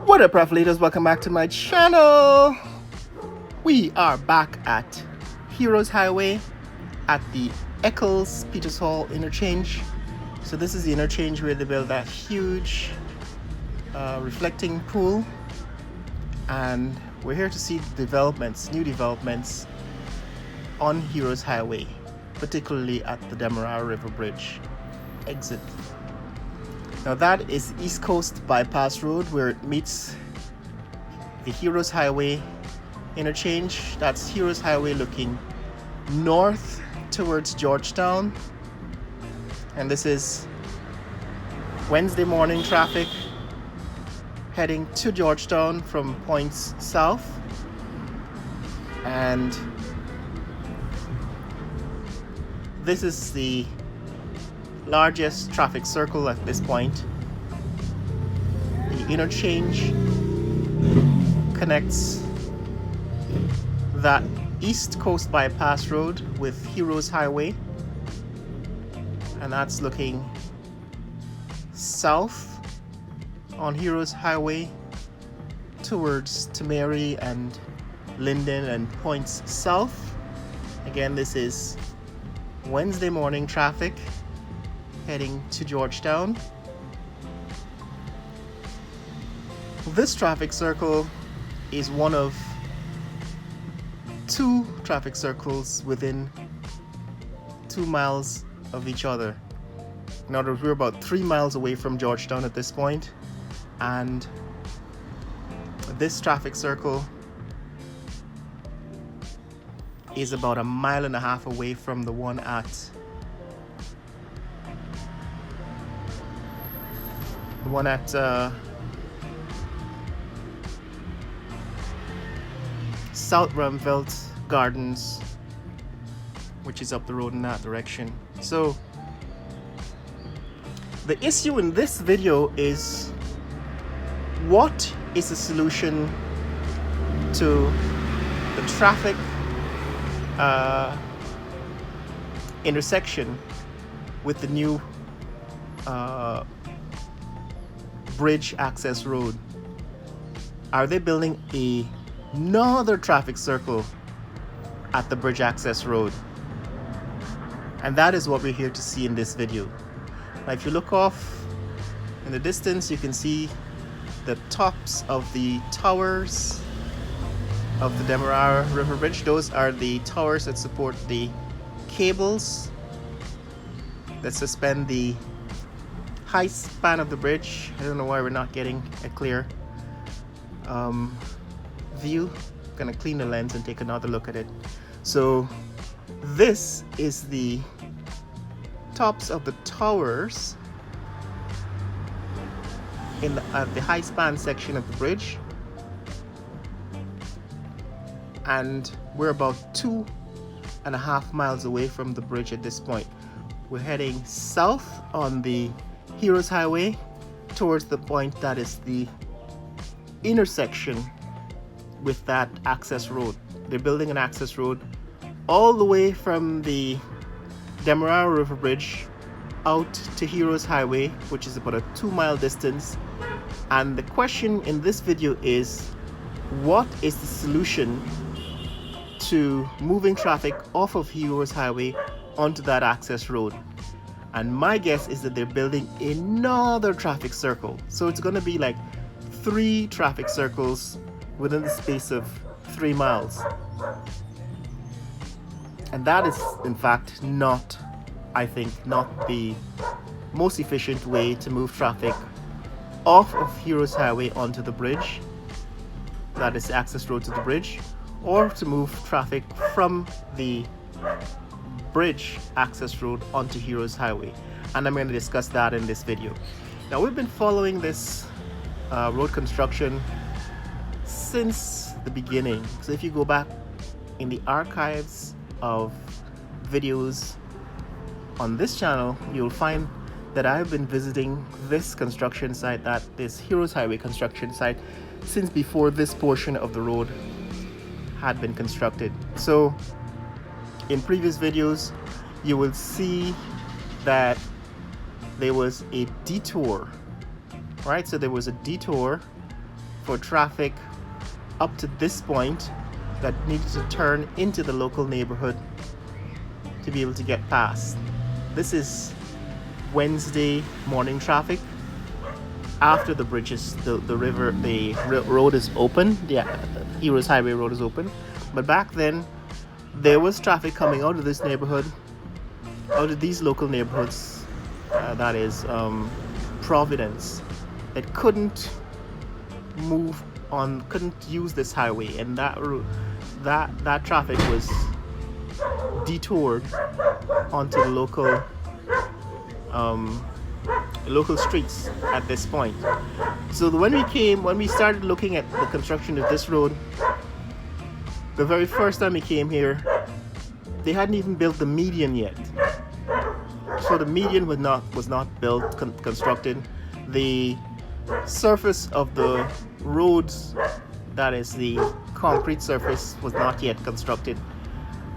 What up, leaders? Welcome back to my channel. We are back at Heroes Highway at the Eccles Peters Hall interchange. So this is the interchange where they built that huge reflecting pool, and we're here to see the new developments on Heroes Highway, particularly at the Demerara River Bridge exit. Now that is East Coast Bypass Road where it meets the Heroes Highway interchange. That's Heroes Highway looking north towards Georgetown. And this is Wednesday morning traffic heading to Georgetown from points south. And this is the largest traffic circle at this point. The interchange connects that East Coast Bypass Road with Heroes Highway, and that's looking south on Heroes Highway towards Temeri and Linden and points south. Again, this is Wednesday morning traffic heading to Georgetown. This traffic circle is one of two traffic circles within 2 miles of each other. In other words, we're about 3 miles away from Georgetown at this point, and this traffic circle is about 1.5 miles away from the one at South Rumvelt Gardens, which is up the road in that direction. So the issue in this video is, what is the solution to the traffic intersection with the new bridge access road? Are they building another traffic circle at the bridge access road? And that is what we're here to see in this video. Now, if you look off in the distance, you can see the tops of the towers of the Demerara River Bridge. Those are the towers that support the cables that suspend the high span of the bridge. I don't know why we're not getting a clear view. I'm gonna clean the lens and take another look at it. So this is the tops of the towers in the high span section of the bridge, and we're about 2.5 miles away from the bridge at this point. We're heading south on the Heroes Highway towards the point that is the intersection with that access road. They're building an access road all the way from the Demerara River Bridge out to Heroes Highway, which is about a 2-mile distance. And the question in this video is, what is the solution to moving traffic off of Heroes Highway onto that access road? And my guess is that they're building another traffic circle. So it's going to be like 3 traffic circles within the space of 3 miles. And that is, in fact, not the most efficient way to move traffic off of Heroes Highway onto the bridge. That is the access road to the bridge, or to move traffic from the bridge access road onto Heroes Highway. And I'm going to discuss that in this video. Now, we've been following this road construction since the beginning. So if you go back in the archives of videos on this channel, you'll find that I've been visiting this construction site, this Heroes Highway construction site, since before this portion of the road had been constructed. So in previous videos, you will see that there was a detour, right? So there was a detour for traffic up to this point that needed to turn into the local neighborhood to be able to get past. This is Wednesday morning traffic after the bridges, the road is open. The Heroes Highway road is open. But back then, there was traffic coming out of this neighborhood, out of these local neighborhoods, that is Providence, that couldn't move on, couldn't use this highway, and that traffic was detoured onto the local streets at this point. So when we started looking at the construction of this road, the very first time we came here, they hadn't even built the median yet. So the median was not built, constructed. The surface of the roads, that is the concrete surface, was not yet constructed,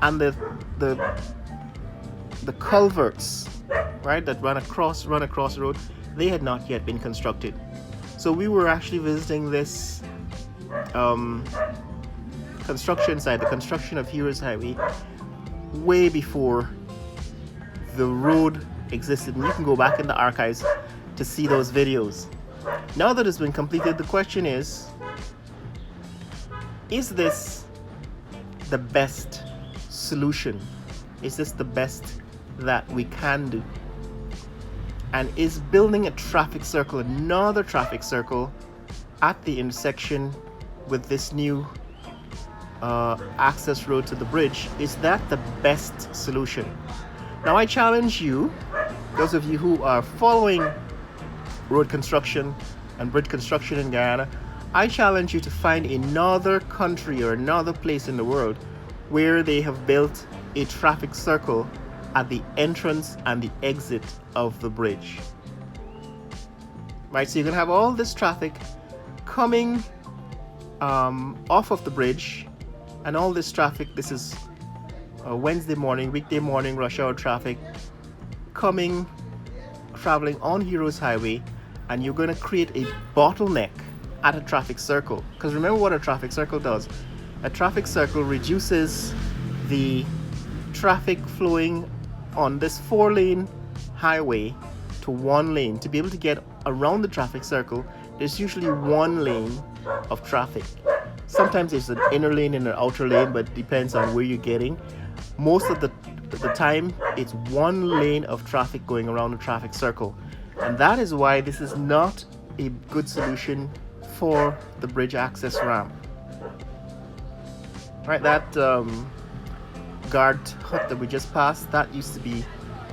and the culverts, right, that run across the road, they had not yet been constructed. So we were actually visiting this construction site, the construction of Heroes Highway, way before the road existed. And you can go back in the archives to see those videos. Now that it's been completed, the question is this the best solution? Is this the best that we can do? And is building a traffic circle, another traffic circle at the intersection with this new access road to the bridge, is that the best solution? Now I challenge you, those of you who are following road construction and bridge construction in Guyana, I challenge you to find another country or another place in the world where they have built a traffic circle at the entrance and the exit of the bridge. Right, so you can have all this traffic coming off of the bridge, and all this traffic, this is Wednesday morning, weekday morning rush hour traffic, traveling on Heroes Highway, and you're going to create a bottleneck at a traffic circle. Because remember what a traffic circle does. A traffic circle reduces the traffic flowing on this 4-lane highway to 1 lane. To be able to get around the traffic circle, there's usually 1 lane of traffic. Sometimes there's an inner lane and an outer lane, but it depends on where you're getting. Most of the time, it's 1 lane of traffic going around the traffic circle. And that is why this is not a good solution for the bridge access ramp. Right, that guard hut that we just passed, that used to be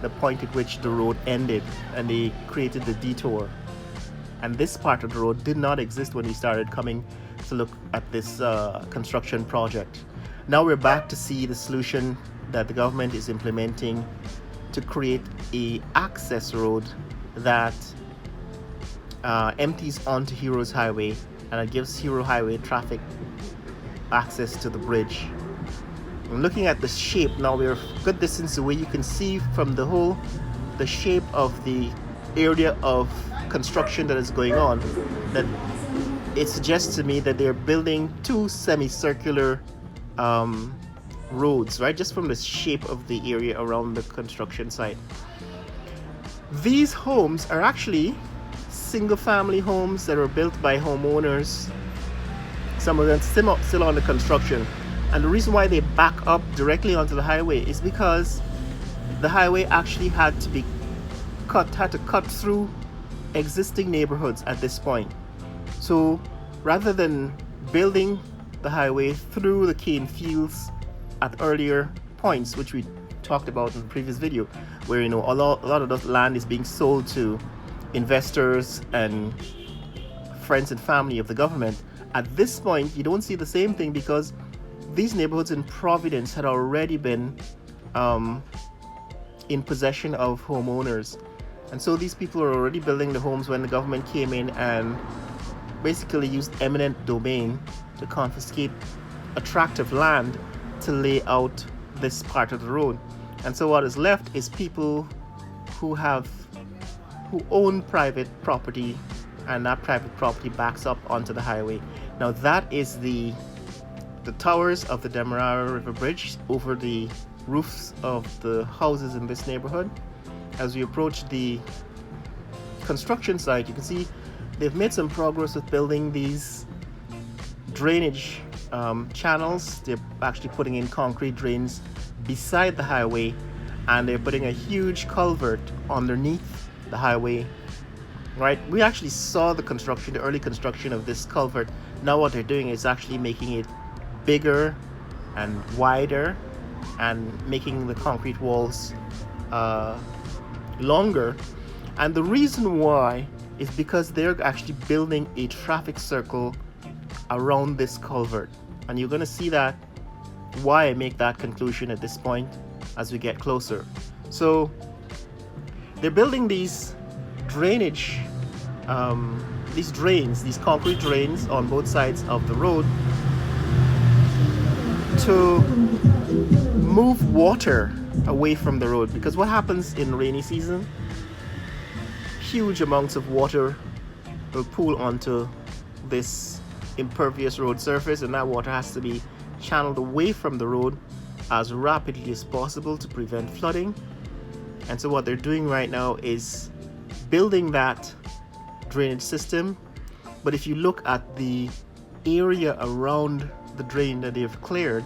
the point at which the road ended, and they created the detour. And this part of the road did not exist when we started coming to look at this construction project. Now we're back to see the solution that the government is implementing to create a access road that empties onto Heroes Highway, and it gives Hero Highway traffic access to the bridge. And looking at the shape, now we're a good distance away, you can see from the shape of the area of construction that is going on, that it suggests to me that they're building 2 semicircular roads, right, just from the shape of the area around the construction site. These homes are actually single-family homes that are built by homeowners, some of them still under construction. And the reason why they back up directly onto the highway is because the highway actually had to cut through existing neighborhoods at this point. So rather than building the highway through the cane fields at earlier points, which we talked about in the previous video, where a lot of that land is being sold to investors and friends and family of the government, at this point you don't see the same thing, because these neighborhoods in Providence had already been in possession of homeowners. And so these people are already building the homes when the government came in and basically used eminent domain to confiscate attractive land to lay out this part of the road. And so what is left is people who own private property and that private property backs up onto the highway. Now that is the towers of the Demerara River Bridge over the roofs of the houses in this neighborhood. As we approach the construction site, you can see they've made some progress with building these drainage channels. They're actually putting in concrete drains beside the highway, and they're putting a huge culvert underneath the highway. Right, we actually saw the early construction of this culvert. Now what they're doing is actually making it bigger and wider, and making the concrete walls longer. And the reason why is because they're actually building a traffic circle around this culvert, and you're going to see that why I make that conclusion at this point as we get closer. So they're building these drainage these concrete drains on both sides of the road to move water away from the road, because what happens in rainy season, huge amounts of water will pool onto this impervious road surface, and that water has to be channeled away from the road as rapidly as possible to prevent flooding. And so what they're doing right now is building that drainage system. But if you look at the area around the drain that they've cleared,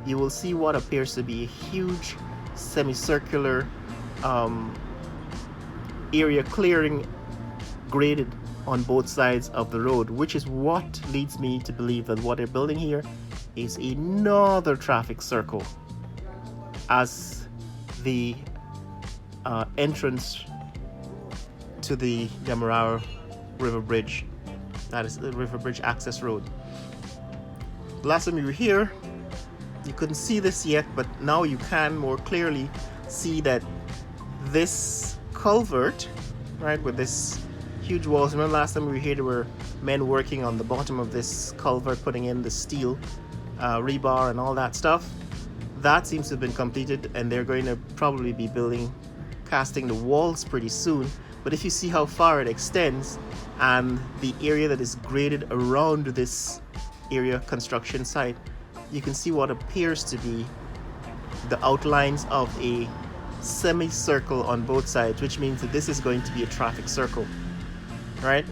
you will see what appears to be a huge semicircular area clearing graded on both sides of the road, which is what leads me to believe that what they're building here is another traffic circle as the entrance to the Demerara River Bridge. That is the River Bridge access road. Last time you were here, you couldn't see this yet, but now you can more clearly see that this culvert, right, with this huge walls. Remember last time we were here, there were men working on the bottom of this culvert, putting in the steel rebar and all that stuff. That seems to have been completed, and they're going to probably be casting the walls pretty soon. But if you see how far it extends and the area that is graded around this area construction site, you can see what appears to be the outlines of a semicircle on both sides, which means that this is going to be a traffic circle. Right?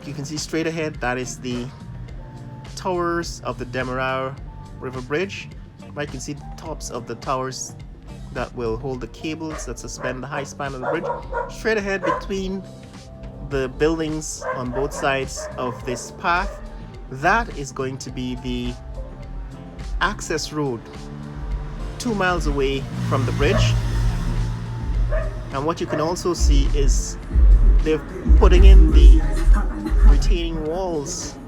You can see straight ahead, that is the towers of the Demerara River Bridge. Right? You can see the tops of the towers that will hold the cables that suspend the high span of the bridge. Straight ahead between the buildings on both sides of this path, that is going to be the access road 2 miles away from the bridge. And what you can also see is they're putting in the retaining walls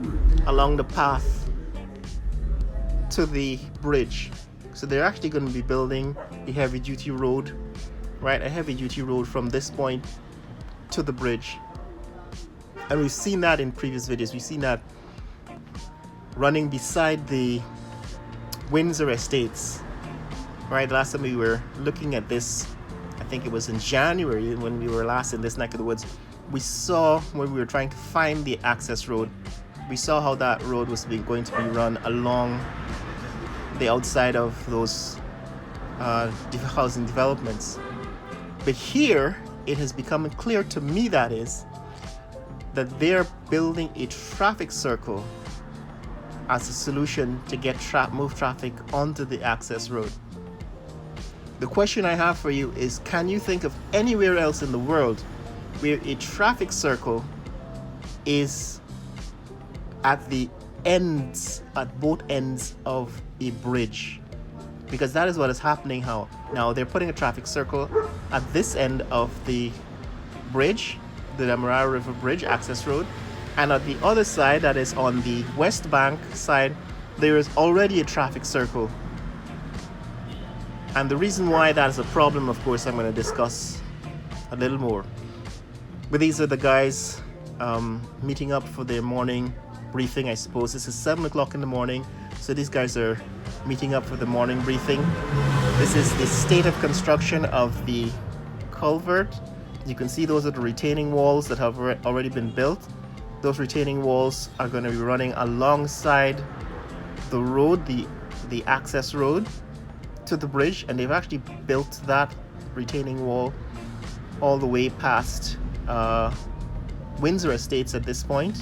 along the path to the bridge. So they're actually going to be building a heavy duty road, right? A heavy duty road from this point to the bridge. And we've seen that in previous videos. We've seen that running beside the Windsor Estates, right? Last time we were looking at this, I think it was in January when we were last in this neck of the woods, we saw when we were trying to find the access road, we saw how that road was going to be run along the outside of those housing developments. But here it has become clear to me that they're building a traffic circle as a solution to get move traffic onto the access road. The question I have for you is, can you think of anywhere else in the world where a traffic circle is at both ends of a bridge? Because that is what is happening now. They're putting a traffic circle at this end of the bridge, the Demerara River Bridge access road, and at the other side, that is on the West Bank side, there is already a traffic circle. And the reason why that is a problem, of course, I'm going to discuss a little more. But these are the guys meeting up for their morning briefing, I suppose. This is 7 o'clock in the morning, so these guys are meeting up for the morning briefing. This is the state of construction of the culvert. You can see those are the retaining walls that have already been built. Those retaining walls are going to be running alongside the road, the access road to the bridge, and they've actually built that retaining wall all the way past Windsor Estates at this point.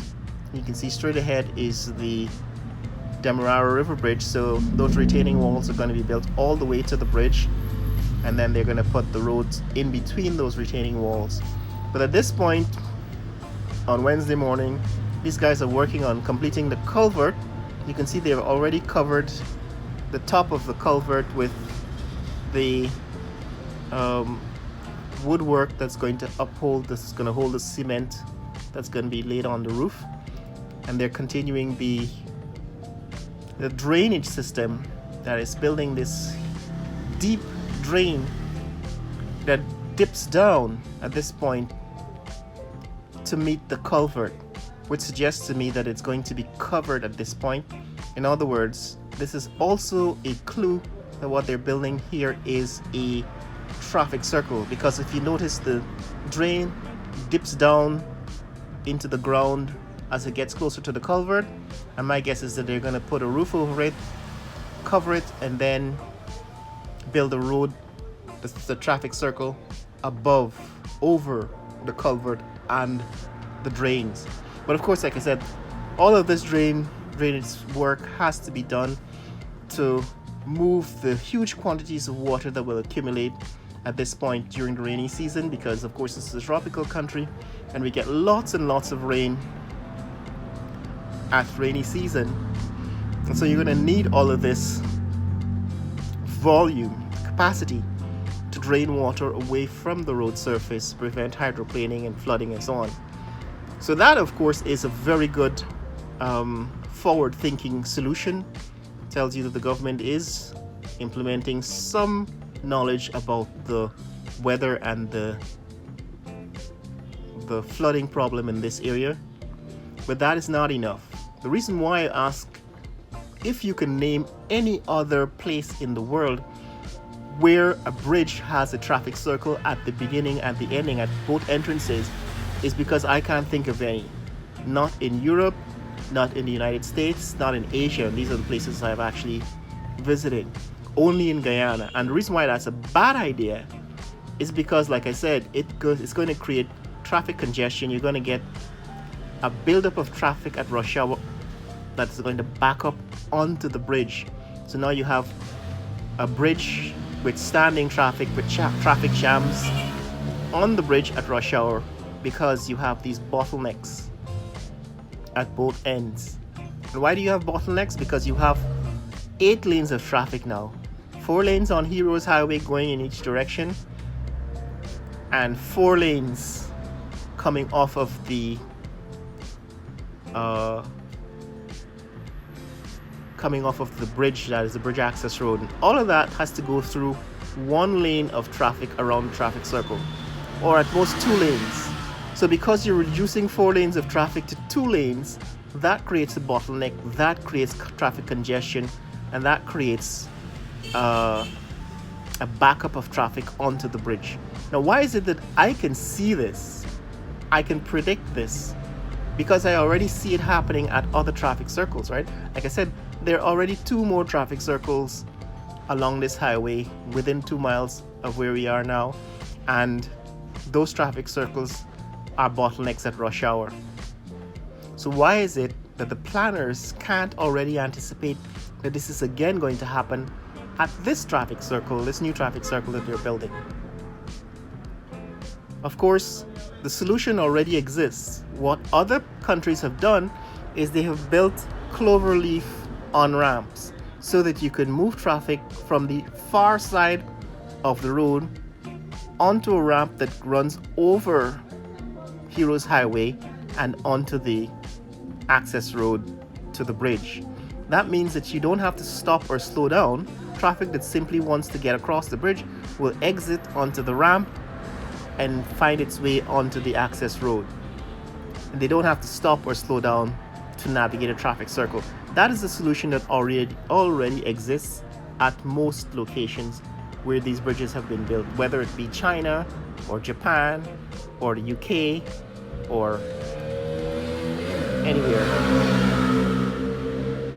You can see straight ahead is the Demerara River Bridge, so those retaining walls are going to be built all the way to the bridge, and then they're going to put the roads in between those retaining walls. But at this point, on Wednesday morning, these guys are working on completing the culvert. You can see they've already covered the top of the culvert with the woodwork that's going to uphold this, is going to hold the cement that's going to be laid on the roof, and they're continuing the drainage system that is building this deep drain that dips down at this point to meet the culvert, which suggests to me that it's going to be covered at this point. In other words, this is also a clue that what they're building here is a traffic circle, because if you notice, the drain dips down into the ground as it gets closer to the culvert, and my guess is that they're going to put a roof over it, cover it, and then build a road, the traffic circle above, over the culvert and the drains. But of course, like I said, all of this drainage work has to be done to move the huge quantities of water that will accumulate at this point during the rainy season, because of course this is a tropical country and we get lots and lots of rain at rainy season, and so you're going to need all of this volume, capacity to drain water away from the road surface, prevent hydroplaning and flooding and so on. So that of course is a very good forward-thinking solution. Tells you that the government is implementing some knowledge about the weather and the flooding problem in this area. But that is not enough. The reason why I ask if you can name any other place in the world where a bridge has a traffic circle at the beginning and the ending at both entrances is because I can't think of any. Not in Europe, not in the United States, not in Asia. These are the places I've actually visited. Only in Guyana. And the reason why that's a bad idea is because, like I said, it's going to create traffic congestion. You're going to get a buildup of traffic at rush hour that's going to back up onto the bridge. So now you have a bridge with standing traffic, with traffic jams on the bridge at rush hour because you have these bottlenecks at both ends. And why do you have bottlenecks? Because you have 8 lanes of traffic now. 4 lanes on Heroes Highway going in each direction, and 4 lanes coming off of the bridge, that is the bridge access road. And all of that has to go through 1 lane of traffic around the traffic circle, or at most 2 lanes. So because you're reducing 4 lanes of traffic to 2 lanes, that creates a bottleneck, that creates traffic congestion, and that creates a backup of traffic onto the bridge. Now, why is it that I can see this? I can predict this because I already see it happening at other traffic circles, right? Like I said, there are already 2 more traffic circles along this highway within 2 miles of where we are now, and those traffic circles are bottlenecks at rush hour. So why is it that the planners can't already anticipate that this is again going to happen at this traffic circle, this new traffic circle that they're building? Of course, the solution already exists. What other countries have done is they have built cloverleaf on-ramps so that you can move traffic from the far side of the road onto a ramp that runs over Heroes Highway and onto the access road to the bridge. That means that you don't have to stop or slow down. Traffic that simply wants to get across the bridge will exit onto the ramp and find its way onto the access road. And they don't have to stop or slow down to navigate a traffic circle. That is a solution that already exists at most locations where these bridges have been built, whether it be China or Japan or the UK or anywhere.